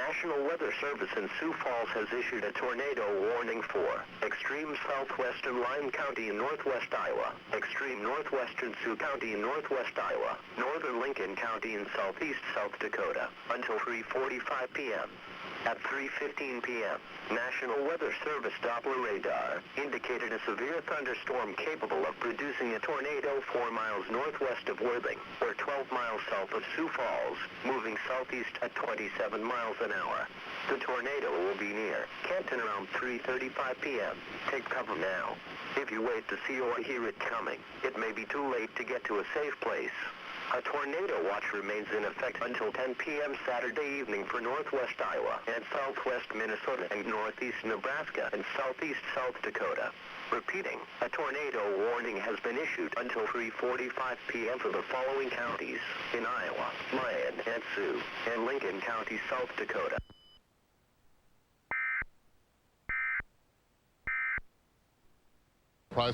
National Weather Service in Sioux Falls has issued a tornado warning for extreme southwestern Lyon County in northwest Iowa, extreme northwestern Sioux County in northwest Iowa, northern Lincoln County in southeast South Dakota, until 3:45 p.m. At 3:15 p.m., National Weather Service Doppler radar indicated a severe thunderstorm capable of producing a tornado 4 miles northwest of Worthing, or 12 miles south of Sioux Falls, moving southeast at 27 miles an hour. The tornado will be near Kenton around 3:35 p.m. Take cover now. If you wait to see or hear it coming, it may be too late to get to a safe place. A tornado watch remains in effect until 10 p.m. Saturday evening for northwest Iowa and southwest Minnesota and northeast Nebraska and southeast South Dakota. Repeating, a tornado warning has been issued until 3:45 p.m. for the following counties in Iowa, Lyon and Sioux, and Lincoln County, South Dakota. Price